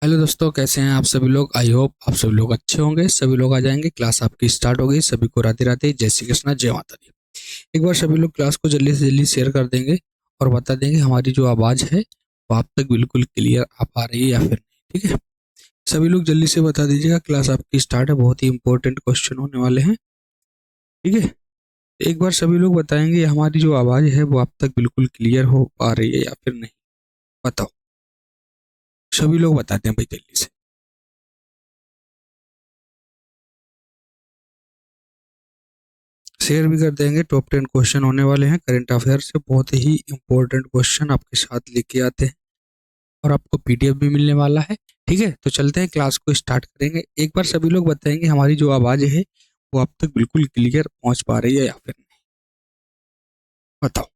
Hello दोस्तों, कैसे हैं आप सभी लोग। आई होप आप सभी लोग अच्छे होंगे। सभी लोग आ जाएंगे, क्लास आपकी स्टार्ट हो गई। सभी को राधे राधे, जय श्री कृष्णा, जय माता दी। एक बार सभी लोग क्लास को जल्दी से जल्दी शेयर कर देंगे और बता देंगे हमारी जो आवाज़ है वो आप तक बिल्कुल क्लियर आ पा रही है या फिर नहीं। ठीक है, सभी लोग जल्दी से बता दीजिएगा। क्लास आपकी स्टार्ट है, बहुत ही इंपॉर्टेंट क्वेश्चन होने वाले हैं। ठीक है, एक बार सभी लोग बताएंगे हमारी जो आवाज़ है वो आप तक बिल्कुल क्लियर हो पा रही है या फिर नहीं। बताओ, सभी लोग बताते हैं भाई जल्दी से। शेयर भी कर देंगे। टॉप 10 क्वेश्चन होने वाले हैं करंट अफेयर से, बहुत ही इंपॉर्टेंट क्वेश्चन आपके साथ लेके आते हैं और आपको पीडीएफ भी मिलने वाला है। ठीक है, तो चलते हैं, क्लास को स्टार्ट करेंगे। एक बार सभी लोग बताएंगे हमारी जो आवाज़ है वो आप तक बिल्कुल क्लियर पहुंच पा रही है या फिर नहीं। बताओ,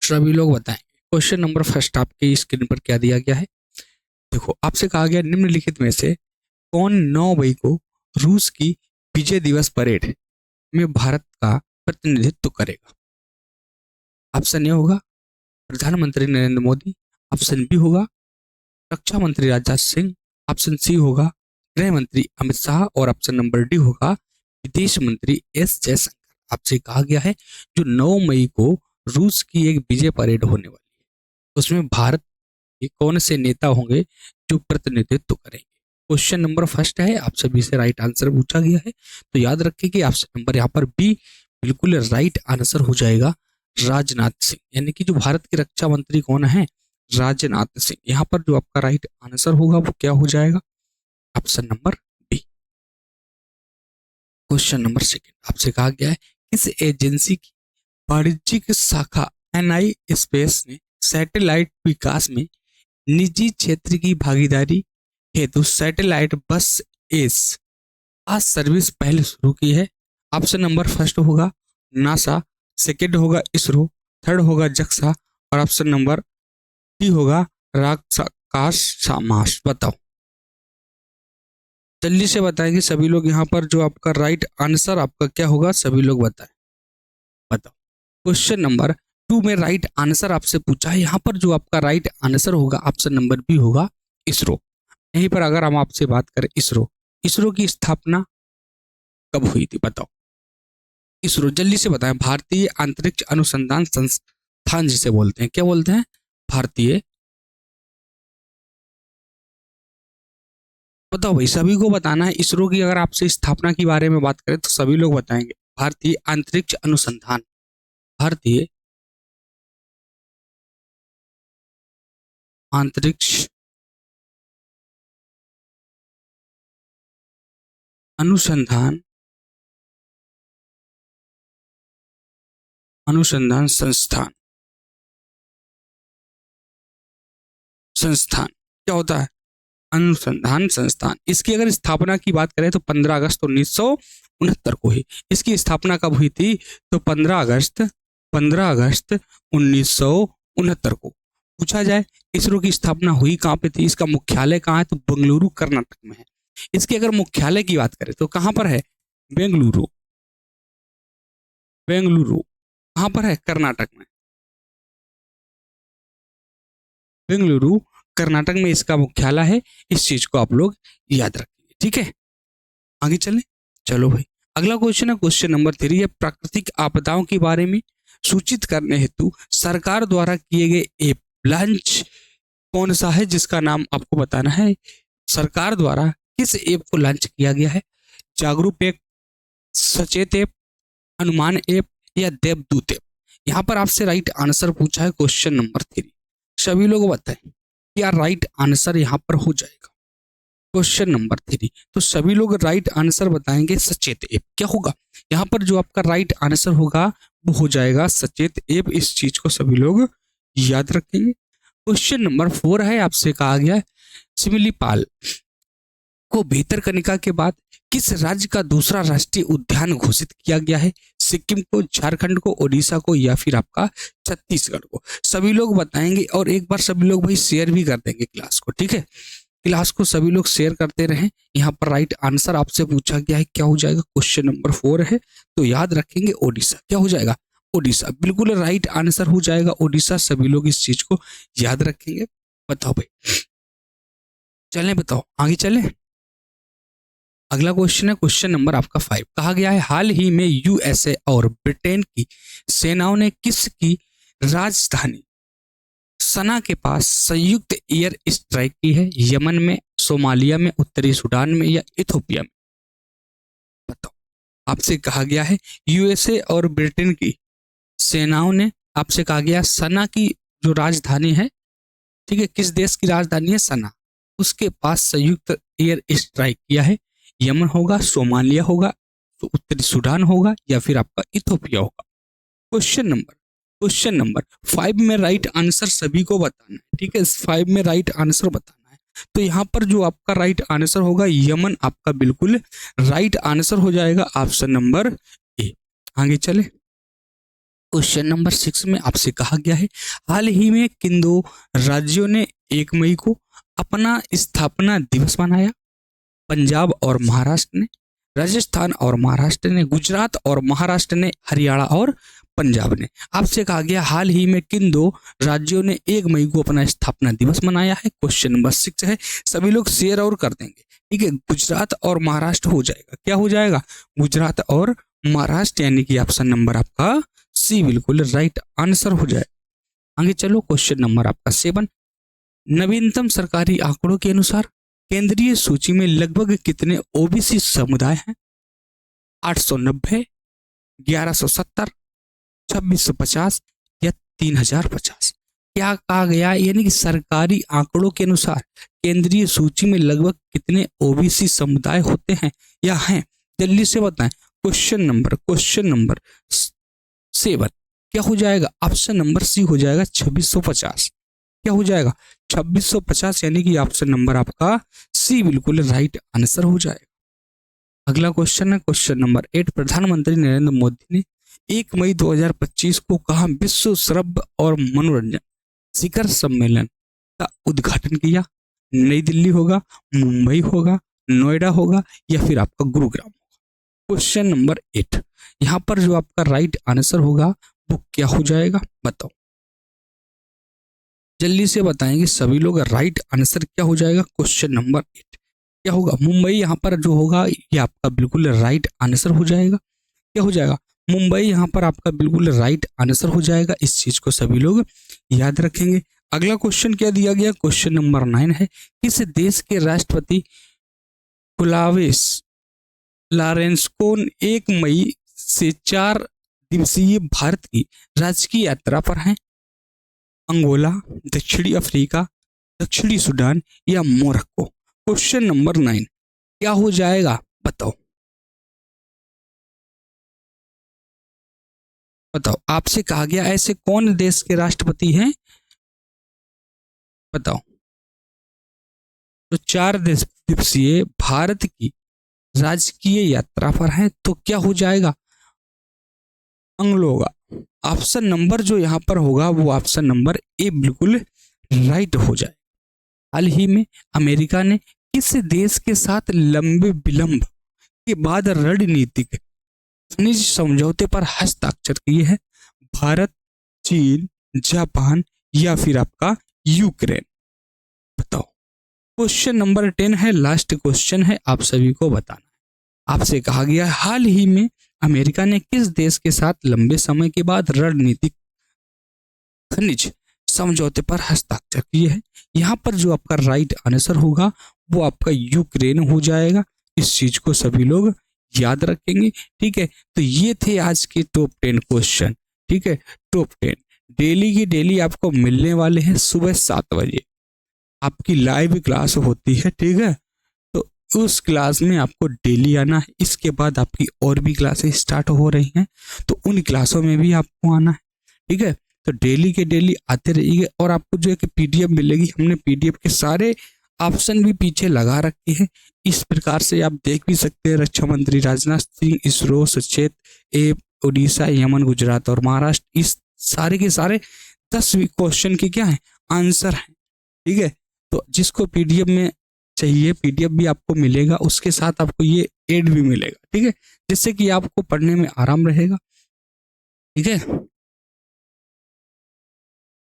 सभी लोग बताएंगे। क्वेश्चन नंबर फर्स्ट आपकी स्क्रीन पर क्या दिया गया है। देखो, आपसे कहा गया निम्नलिखित में से कौन 9 मई को रूस की विजय दिवस परेड में भारत का प्रतिनिधित्व करेगा। ऑप्शन ए होगा प्रधानमंत्री नरेंद्र मोदी, ऑप्शन बी होगा रक्षा मंत्री राजनाथ सिंह, ऑप्शन सी होगा गृह मंत्री अमित शाह और ऑप्शन नंबर डी होगा विदेश मंत्री एस जयशंकर। आपसे कहा गया है जो 9 मई को रूस की एक विजय परेड होने वाली है, उसमें भारत के कौन से नेता होंगे जो प्रतिनिधित्व करेंगे। क्वेश्चन नंबर फर्स्ट है, आप सभी से राइट आंसर पूछा गया है, तो याद रखें कि ऑप्शन नंबर यहाँ पर बी बिल्कुल राइट आंसर हो जाएगा, राजनाथ सिंह। यानी कि जो भारत के रक्षा मंत्री कौन है, राजनाथ सिंह। यहाँ पर जो आपका राइट आंसर होगा वो क्या हो जाएगा, option number B. Question number second, आपसे कहा गया है किस एजेंसी की वाणिज्यिक शाखा एनआई स्पेस ने सैटेलाइट विकास में निजी क्षेत्र की भागीदारी हेतु सैटेलाइट बस एस आज सर्विस पहले शुरू की है। ऑप्शन नंबर फर्स्ट होगा नासा, सेकेंड होगा इसरो, थर्ड होगा जक्सा और ऑप्शन नंबर डी होगा राकाश सामास। बताओ, जल्दी से बताएंगे सभी लोग। यहाँ पर जो आपका राइट आंसर आपका क्या होगा, सभी लोग बताएं। बताओ, क्वेश्चन नंबर 2 में राइट आंसर आपसे पूछा है। यहाँ पर जो आपका राइट आंसर होगा ऑप्शन नंबर बी होगा इसरो। यहीं पर अगर हम आपसे बात करें इसरो, इसरो की स्थापना कब हुई थी। बताओ, इसरो जल्दी से बताएं। भारतीय अंतरिक्ष अनुसंधान संस्थान जिसे बोलते हैं, क्या बोलते हैं, भारतीय। बताओ भाई, सभी को बताना है। इसरो की अगर आपसे स्थापना के बारे में बात करें तो सभी लोग बताएंगे भारतीय अंतरिक्ष अनुसंधान, भारतीय अंतरिक्ष अनुसंधान अनुसंधान संस्थान। संस्थान क्या होता है, अनुसंधान संस्थान। इसकी अगर स्थापना की बात करें तो 15 अगस्त 1969 को हुई। इसकी स्थापना कब हुई थी, तो 15 अगस्त 1969 को। पूछा जाए इसरो की स्थापना हुई कहाँ पे थी, इसका मुख्यालय कहाँ है, तो बेंगलुरु कर्नाटक में है। इसकी अगर मुख्यालय की बात करें तो कहाँ पर है, बेंगलुरु। बेंगलुरु कहाँ पर है, कर्नाटक में। बेंगलुरु कर्नाटक में इसका मुख्यालय है। इस चीज को आप लोग याद रखिए। ठीक है, आगे चलें। चलो भाई, अगला क्वेश्चन है क्वेश्चन नंबर 3 है प्राकृतिक आपदाओं के बारे में सूचित करने हेतु सरकार द्वारा किए गए ऐप लॉन्च कौन सा है, जिसका नाम आपको बताना है। सरकार द्वारा किस ऐप को लॉन्च किया गया है, जागरूक ऐप, सचेत ऐप, अनुमान ऐप या देवदूत ऐप। यहाँ पर आपसे राइट आंसर पूछा है क्वेश्चन नंबर 3। सभी लोग बताएं क्या राइट आंसर यहाँ पर हो जाएगा, क्वेश्चन नंबर 3। तो सभी लोग राइट आंसर बताएंगे सचेत ऐप। क्या होगा यहाँ पर जो आपका राइट आंसर होगा वो हो जाएगा सचेत ऐप। इस चीज को सभी लोग याद रखेंगे। क्वेश्चन नंबर 4 है, आपसे कहा गया है सिमिलीपाल को भीतरकनिका के बाद किस राज्य का दूसरा राष्ट्रीय उद्यान घोषित किया गया है, सिक्किम को, झारखंड को, ओडिशा को या फिर आपका छत्तीसगढ़ को। सभी लोग बताएंगे और एक बार सभी लोग भाई शेयर भी कर देंगे क्लास को। ठीक है, क्लास को सभी लोग शेयर करते रहें। यहाँ पर राइट आंसर आपसे पूछा गया है, क्या हो जाएगा, क्वेश्चन नंबर 4 है, तो याद रखेंगे ओडिशा। क्या हो जाएगा, ओडिशा। बिल्कुल राइट आंसर हो जाएगा ओडिशा। सभी लोग इस चीज को याद रखेंगे। बताओ भाई, चलें, बताओ आगे चलें। अगला क्वेश्चन है क्वेश्चन नंबर आपका 5। कहा गया है हाल ही में यूएसए और ब्रिटेन की सेनाओं ने किसकी राजधानी सना के पास संयुक्त एयर स्ट्राइक की है? यमन में, सोमालिया में, उत्तरी सूडान में या इथोपिया में? बताओ। आपसे कहा गया है यूएसए और ब्रिटेन की सेनाओं ने, आपसे कहा गया सना की जो राजधानी है, ठीक है, किस देश की राजधानी है? सना, उसके पास संयुक्त एयर स्ट्राइक किया है। यमन होगा, सोमालिया होगा, तो उत्तरी सूडान होगा या फिर आपका इथोपिया होगा। क्वेश्चन नंबर 5 में राइट आंसर सभी को बताना है, ठीक है, 5 में राइट आंसर बताना है। तो यहाँ पर जो आपका राइट आंसर होगा यमन, आपका बिल्कुल राइट आंसर हो जाएगा, ऑप्शन नंबर ए। आगे चले। क्वेश्चन नंबर 6 में आपसे कहा गया है हाल ही में किन दो राज्यों ने 1 मई को अपना स्थापना दिवस मनाया? पंजाब और महाराष्ट्र ने, राजस्थान और महाराष्ट्र ने, गुजरात और महाराष्ट्र ने, हरियाणा और पंजाब ने। आपसे कहा गया हाल ही में किन दो राज्यों ने 1 मई को अपना स्थापना दिवस मनाया है? क्वेश्चन नंबर 6 है, सभी लोग शेयर और कर देंगे, ठीक है। गुजरात और महाराष्ट्र हो जाएगा, क्या हो जाएगा? गुजरात और महाराष्ट्र, यानी कि ऑप्शन नंबर आपका सी बिल्कुल राइट आंसर हो जाए। आगे चलो, क्वेश्चन नंबर आपका 7। नवीनतम सरकारी आंकड़ों के अनुसार केंद्रीय सूची में लगभग कितने ओबीसी समुदाय हैं? 890, 1170, 2650 या 3050? क्या कहा गया? यानी कि सरकारी आंकड़ों के अनुसार केंद्रीय सूची में लगभग कितने ओबीसी समुदाय होते हैं या हैं? जल्दी से बताएं। क्वेश्चन नंबर 7 क्या हो जाएगा? ऑप्शन नंबर सी हो जाएगा 2650। क्या हो जाएगा? 2650, यानी कि ऑप्शन नंबर आपका सी बिल्कुल राइट आंसर हो जाएगा। अगला क्वेश्चन है क्वेश्चन नंबर 8। प्रधानमंत्री नरेंद्र मोदी ने 1 मई 2025 को कहा विश्व श्रव्य और मनोरंजन शिखर सम्मेलन का उद्घाटन किया? नई दिल्ली होगा, मुंबई होगा, नोएडा होगा या फिर आपका गुरुग्राम होगा? क्वेश्चन नंबर 8, यहाँ पर जो आपका राइट आंसर होगा वो क्या हो जाएगा? बताओ, जल्दी से बताएंगे सभी लोग। राइट आंसर क्या हो जाएगा? क्वेश्चन नंबर 8 क्या होगा? मुंबई यहाँ पर जो होगा ये आपका बिल्कुल राइट आंसर हो जाएगा। क्या हो जाएगा? मुंबई यहाँ पर आपका बिल्कुल राइट आंसर हो जाएगा। इस चीज को सभी लोग याद रखेंगे। अगला क्वेश्चन क्या दिया गया? क्वेश्चन नंबर 9 है, किस देश के राष्ट्रपति कुलावेस लारेंस्को 1 मई से 4 दिवसीय भारत की राजकीय यात्रा पर हैं? अंगोला, दक्षिणी अफ्रीका, दक्षिणी सूडान या मोरक्को? क्वेश्चन नंबर 9 क्या हो जाएगा? बताओ, बताओ। आपसे कहा गया ऐसे कौन देश के राष्ट्रपति हैं? बताओ। तो 4 दिवसीय भारत की राजकीय यात्रा पर हैं, तो क्या हो जाएगा? अंगलोगा। ऑप्शन नंबर जो यहाँ पर होगा वो ऑप्शन नंबर ए बिल्कुल राइट हो जाए। हाल ही में अमेरिका ने किस देश के साथ लंबे विलंब के बाद रणनीतिक खनिज समझौते पर हस्ताक्षर किए हैं? भारत, चीन, जापान या फिर आपका यूक्रेन? बताओ। क्वेश्चन नंबर 10 है, लास्ट क्वेश्चन है, आप सभी को बताना है। आपसे कहा गया हाल ही में अमेरिका ने किस देश के साथ लंबे समय के बाद रणनीतिक खनिज समझौते पर हस्ताक्षर किए हैं? यहाँ पर जो आपका राइट आंसर होगा वो आपका यूक्रेन हो जाएगा। इस चीज को सभी लोग याद रखेंगे, ठीक है। तो ये थे आज के टॉप 10 क्वेश्चन, ठीक है। टॉप 10 डेली की डेली आपको मिलने वाले हैं सुबह 7 बजे। आपकी लाइव क्लास होती है, ठीक है। तो उस क्लास में आपको डेली आना है। इसके बाद आपकी और भी क्लासेस स्टार्ट हो रही हैं, तो उन क्लासों में भी आपको आना है, ठीक है। तो डेली के डेली आते रहिए और आपको जो है कि पीडीएफ मिलेगी। हमने पीडीएफ के सारे ऑप्शन भी पीछे लगा रखे हैं। इस प्रकार से आप देख भी सकते हैं रक्षा मंत्री राजनाथ सिंह, इसरो, सचेत, ए, उड़ीसा, यमन, गुजरात और महाराष्ट्र, इस सारे के सारे 10 क्वेश्चन के क्या है आंसर हैं, ठीक है। तो जिसको पीडीएफ में चाहिए पीडीएफ भी आपको मिलेगा, उसके साथ आपको ये एड भी मिलेगा, ठीक है, जिससे कि आपको पढ़ने में आराम रहेगा, ठीक है।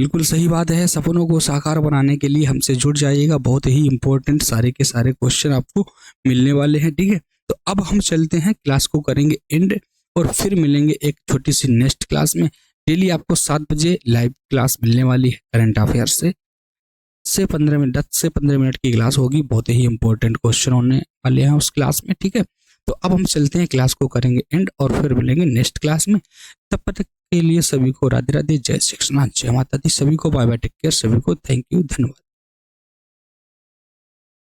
बिल्कुल सही बात है। सपनों को साकार बनाने के लिए हमसे जुड़ जाइएगा, बहुत ही इंपॉर्टेंट सारे के सारे क्वेश्चन आपको मिलने वाले हैं, ठीक है। तो अब हम चलते हैं, क्लास को करेंगे एंड और फिर मिलेंगे एक छोटी सी नेक्स्ट क्लास में। डेली आपको 7 बजे लाइव क्लास मिलने वाली है करंट अफेयर से 15 मिनट 10 से 15 मिनट की क्लास होगी, बहुत ही इंपॉर्टेंट क्वेश्चन होने वाले हैं उस क्लास में, ठीक है। तो अब हम चलते हैं, क्लास को करेंगे एंड और फिर मिलेंगे नेक्स्ट क्लास में। तब तक के लिए सभी को राधे राधे, जय श्री कृष्ण, जय माता दी, सभी को बाय बाय, टेक केयर, सभी को थैंक यू, धन्यवाद।